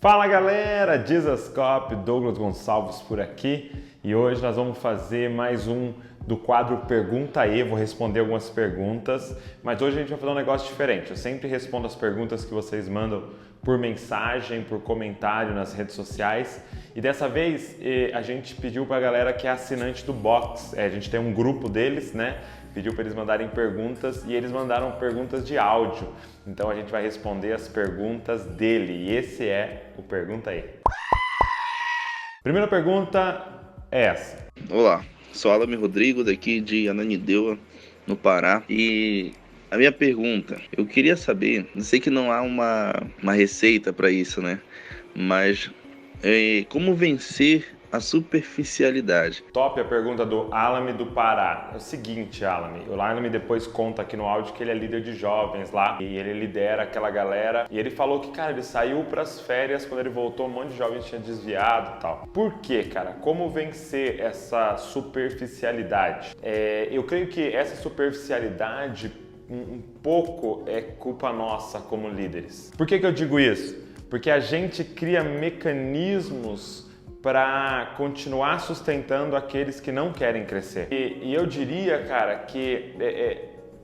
Fala galera, Dizascope, Douglas Gonçalves por aqui e hoje nós vamos fazer mais um do quadro Pergunta aí, vou responder algumas perguntas, mas hoje a gente vai fazer um negócio diferente. Eu sempre respondo as perguntas que vocês mandam por mensagem, por comentário nas redes sociais e dessa vez a gente pediu para a galera que é assinante do Box, a gente tem um grupo deles, né? Pediu para eles mandarem perguntas e eles mandaram perguntas de áudio. Então a gente vai responder as perguntas dele e esse é o Pergunta aí. Primeira pergunta é essa. Olá, sou Alame Rodrigo, daqui de Ananindeua, no Pará. E a minha pergunta, eu queria saber, eu sei que não há uma receita para isso, né? Mas como vencer a superficialidade? Top a pergunta do Alame do Pará. É o seguinte, Alame, o Alame depois conta aqui no áudio que ele é líder de jovens lá e ele lidera aquela galera e ele falou que, cara, ele saiu pras férias, quando ele voltou um monte de jovens tinha desviado e tal. Por quê, cara? Como vencer essa superficialidade? Eu creio que essa superficialidade um pouco é culpa nossa como líderes. Por que eu digo isso? Porque a gente cria mecanismos para continuar sustentando aqueles que não querem crescer. E eu diria, cara, que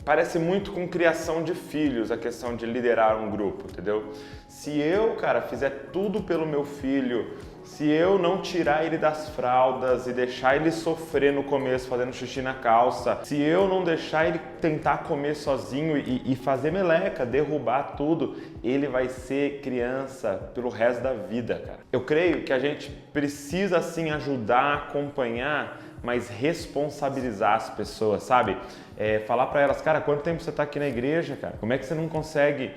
parece muito com criação de filhos a questão de liderar um grupo, entendeu? Se eu, cara, fizer tudo pelo meu filho, se eu não tirar ele das fraldas e deixar ele sofrer no começo fazendo xixi na calça, se eu não deixar ele tentar comer sozinho e fazer meleca, derrubar tudo, ele vai ser criança pelo resto da vida, cara. Eu creio que a gente precisa sim ajudar, acompanhar, mas responsabilizar as pessoas, sabe? Falar para elas, cara, quanto tempo você está aqui na igreja, cara? Como é que você não consegue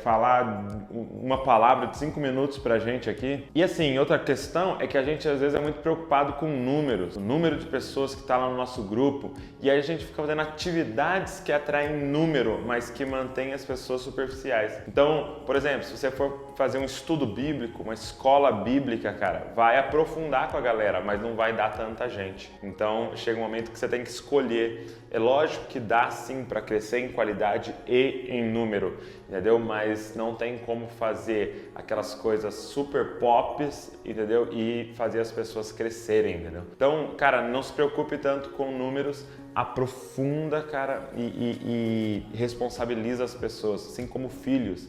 falar uma palavra de 5 minutos pra gente aqui? E assim, outra questão é que a gente às vezes é muito preocupado com números, o número de pessoas que está lá no nosso grupo, e aí a gente fica fazendo atividades que atraem número, mas que mantêm as pessoas superficiais. Então, por exemplo, se você for fazer um estudo bíblico, uma escola bíblica, cara, vai aprofundar com a galera, mas não vai dar tanta gente. Então, chega um momento que você tem que escolher. É lógico que dá sim para crescer em qualidade e em número, entendeu? Mas não tem como fazer aquelas coisas super pops, entendeu? E fazer as pessoas crescerem, entendeu? Então, cara, não se preocupe tanto com números, aprofunda, cara, e responsabiliza as pessoas, assim como filhos.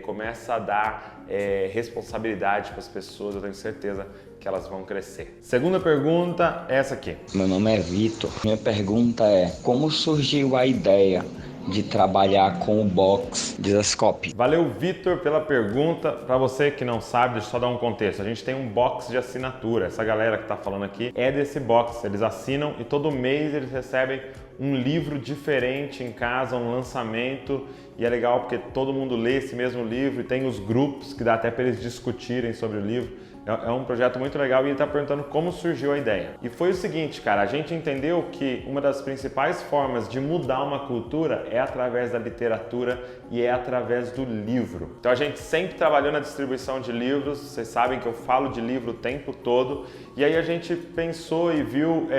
Começa a dar responsabilidade para as pessoas, eu tenho certeza que elas vão crescer. Segunda pergunta é essa aqui. Meu nome é Vitor. Minha pergunta é: como surgiu a ideia de trabalhar com o Box Dizascope? Valeu, Vitor, pela pergunta. Para você que não sabe, deixa eu só dar um contexto. A gente tem um box de assinatura. Essa galera que está falando aqui é desse box. Eles assinam e todo mês eles recebem um livro diferente em casa, um lançamento. E é legal porque todo mundo lê esse mesmo livro e tem os grupos que dá até para eles discutirem sobre o livro. É um projeto muito legal e ele está perguntando como surgiu a ideia. E foi o seguinte, cara, a gente entendeu que uma das principais formas de mudar uma cultura é através da literatura e é através do livro. Então a gente sempre trabalhou na distribuição de livros, vocês sabem que eu falo de livro o tempo todo, e aí a gente pensou e viu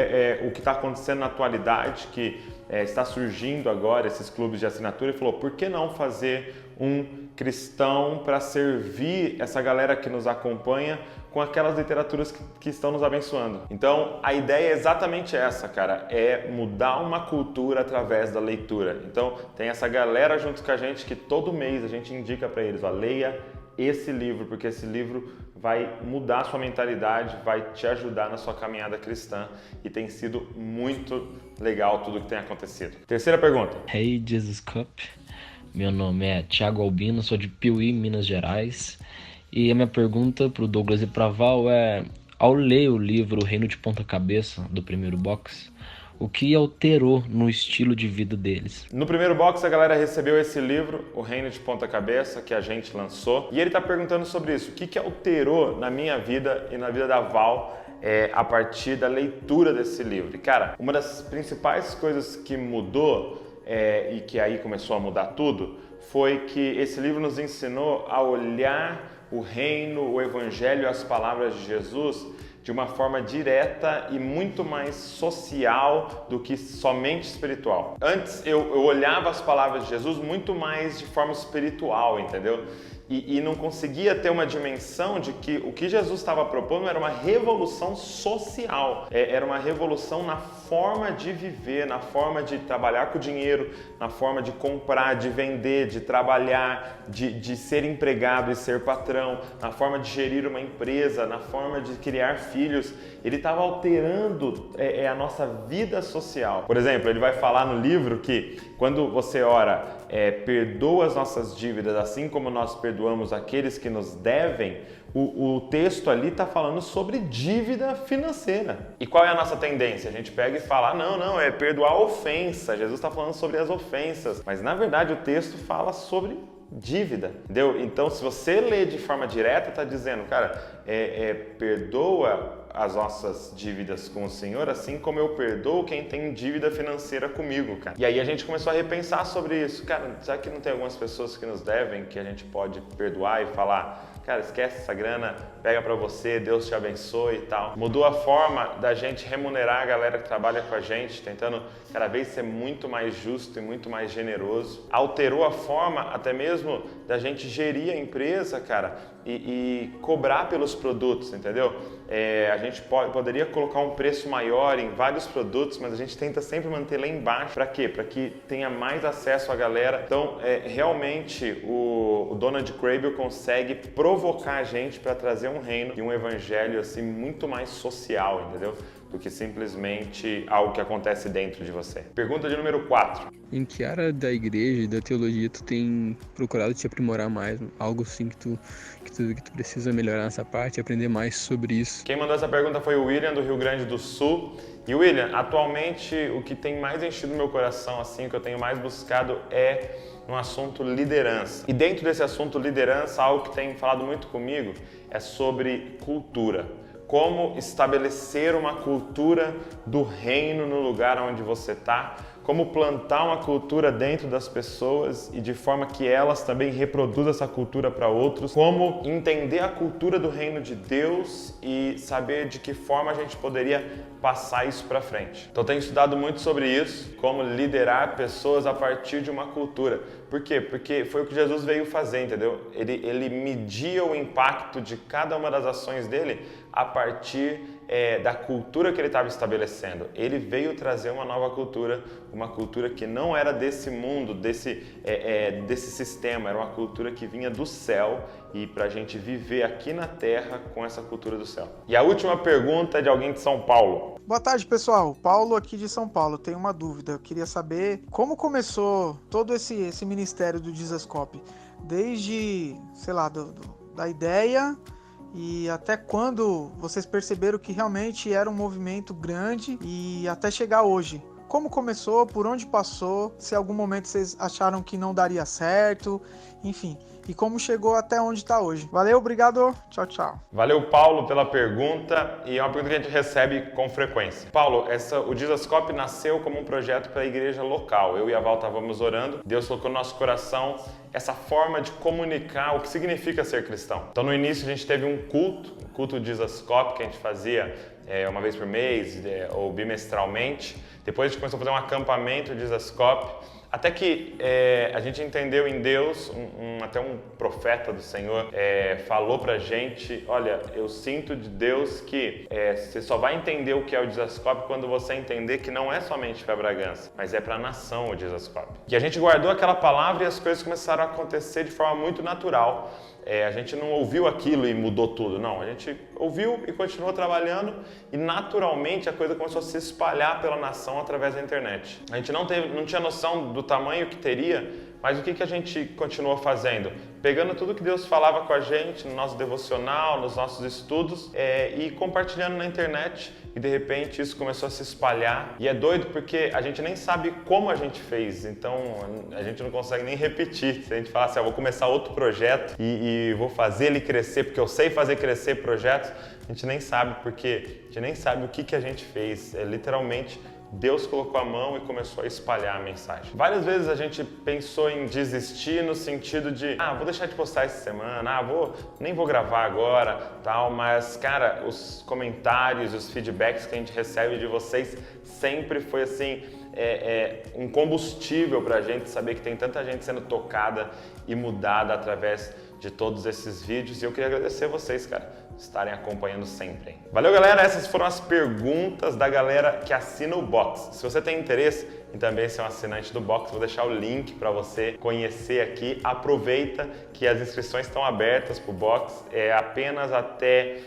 o que está acontecendo na atualidade, que está surgindo agora esses clubes de assinatura, e falou, por que não fazer um cristão para servir essa galera que nos acompanha com aquelas literaturas que estão nos abençoando. Então, a ideia é exatamente essa, cara, é mudar uma cultura através da leitura. Então, tem essa galera junto com a gente que todo mês a gente indica para eles, ó, leia esse livro, porque esse livro vai mudar a sua mentalidade, vai te ajudar na sua caminhada cristã e tem sido muito legal tudo que tem acontecido. Terceira pergunta. Hey, Dizascope. Meu nome é Thiago Albino, sou de Piuí, Minas Gerais. E a minha pergunta para o Douglas e para a Val é: ao ler o livro Reino de Ponta Cabeça, do primeiro box, o que alterou no estilo de vida deles? No primeiro box a galera recebeu esse livro, O Reino de Ponta Cabeça, que a gente lançou. E ele está perguntando sobre isso. O que alterou na minha vida e na vida da Val a partir da leitura desse livro? E cara, uma das principais coisas que mudou e que aí começou a mudar tudo, foi que esse livro nos ensinou a olhar o reino, o evangelho, as palavras de Jesus de uma forma direta e muito mais social do que somente espiritual. Antes eu olhava as palavras de Jesus muito mais de forma espiritual, entendeu? e não conseguia ter uma dimensão de que o que Jesus estava propondo era uma revolução social, era uma revolução na forma de viver, na forma de trabalhar com dinheiro, na forma de comprar, de vender, de trabalhar, de ser empregado e ser patrão, na forma de gerir uma empresa, na forma de criar filhos. Ele estava alterando a nossa vida social. Por exemplo, ele vai falar no livro que quando você ora, perdoa as nossas dívidas assim como nós perdoamos aqueles que nos devem, o texto ali está falando sobre dívida financeira. E qual é a nossa tendência? A gente pega e fala, não, é perdoar a ofensa. Jesus está falando sobre as ofensas. Mas na verdade o texto fala sobre dívida, entendeu? Então se você lê de forma direta, está dizendo, cara, perdoa as nossas dívidas com o Senhor, assim como eu perdoo quem tem dívida financeira comigo, cara. E aí a gente começou a repensar sobre isso. Cara, será que não tem algumas pessoas que nos devem, que a gente pode perdoar e falar, cara, esquece essa grana, pega pra você, Deus te abençoe e tal. Mudou a forma da gente remunerar a galera que trabalha com a gente, tentando cada vez ser muito mais justo e muito mais generoso. Alterou a forma até mesmo da gente gerir a empresa, cara, e cobrar pelos produtos, entendeu? A gente poderia colocar um preço maior em vários produtos, mas a gente tenta sempre manter lá embaixo. Para quê? Para que tenha mais acesso à galera. Então, realmente, o Donald Crable consegue provocar a gente para trazer um reino e um evangelho assim muito mais social, entendeu? Do que simplesmente algo que acontece dentro de você. Pergunta de número 4. Em que área da igreja e da teologia tu tem procurado te aprimorar mais? Algo assim que tu precisa melhorar nessa parte, aprender mais sobre isso? Quem mandou essa pergunta foi o William, do Rio Grande do Sul. E William, atualmente o que tem mais enchido meu coração, assim, que eu tenho mais buscado é no assunto liderança. E dentro desse assunto liderança, algo que tem falado muito comigo é sobre cultura. Como estabelecer uma cultura do reino no lugar onde você está, como plantar uma cultura dentro das pessoas e de forma que elas também reproduzam essa cultura para outros, como entender a cultura do reino de Deus e saber de que forma a gente poderia passar isso para frente. Então tenho estudado muito sobre isso, como liderar pessoas a partir de uma cultura. Por quê? Porque foi o que Jesus veio fazer, entendeu? Ele media o impacto de cada uma das ações dele a partir da cultura que ele estava estabelecendo. Ele veio trazer uma nova cultura, uma cultura que não era desse mundo, desse sistema, era uma cultura que vinha do céu e para a gente viver aqui na terra com essa cultura do céu. E a última pergunta é de alguém de São Paulo. Boa tarde, pessoal. Paulo aqui de São Paulo. Tenho uma dúvida. Eu queria saber como começou todo esse ministério do Jesuscope. Desde, sei lá, da ideia e até quando vocês perceberam que realmente era um movimento grande e até chegar hoje. Como começou, por onde passou, se em algum momento vocês acharam que não daria certo, enfim, e como chegou até onde está hoje. Valeu, obrigado, tchau, tchau. Valeu, Paulo, pela pergunta, e é uma pergunta que a gente recebe com frequência. Paulo, o Jesuscope nasceu como um projeto para a igreja local. Eu e a Val estávamos orando, Deus colocou no nosso coração essa forma de comunicar o que significa ser cristão. Então, no início, a gente teve um culto Jesuscope, que a gente fazia uma vez por mês ou bimestralmente. Depois a gente começou a fazer um acampamento Jesuscope, até que a gente entendeu em Deus, até um profeta do Senhor falou pra gente, olha, eu sinto de Deus que você só vai entender o que é o Jesuscope quando você entender que não é somente para Bragança, mas é para a nação o Jesuscope. E a gente guardou aquela palavra e as coisas começaram a acontecer de forma muito natural. A gente não ouviu aquilo e mudou tudo, não. A gente ouviu e continuou trabalhando e naturalmente a coisa começou a se espalhar pela nação através da internet. A gente não tinha noção do tamanho que teria, mas o que a gente continuou fazendo? Pegando tudo que Deus falava com a gente no nosso devocional, nos nossos estudos e compartilhando na internet e de repente isso começou a se espalhar. E é doido porque a gente nem sabe como a gente fez, então a gente não consegue nem repetir. Se a gente falar assim, vou começar outro projeto e vou fazer ele crescer porque eu sei fazer crescer projetos, a gente nem sabe porque a gente nem sabe o que a gente fez. Literalmente Deus colocou a mão e começou a espalhar a mensagem. Várias vezes a gente pensou em desistir no sentido de, vou deixar de postar essa semana, nem vou gravar agora, tal, mas, cara, os comentários, os feedbacks que a gente recebe de vocês sempre foi assim, um combustível pra gente saber que tem tanta gente sendo tocada e mudada através de todos esses vídeos. E eu queria agradecer vocês, cara, por estarem acompanhando sempre. Hein? Valeu, galera! Essas foram as perguntas da galera que assina o Box. Se você tem interesse em também ser um assinante do Box, vou deixar o link para você conhecer aqui. Aproveita que as inscrições estão abertas para o Box, é apenas até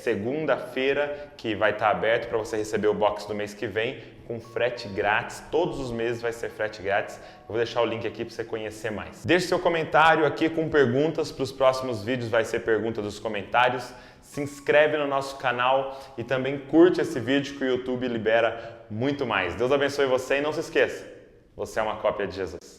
segunda-feira que vai estar aberto para você receber o Box do mês que vem, com frete grátis. Todos os meses vai ser frete grátis. Eu vou deixar o link aqui para você conhecer mais. Deixe seu comentário aqui com perguntas para os próximos vídeos, vai ser pergunta dos comentários. Se inscreve no nosso canal e também curte esse vídeo que o YouTube libera muito mais. Deus abençoe você e não se esqueça, você é uma cópia de Jesus.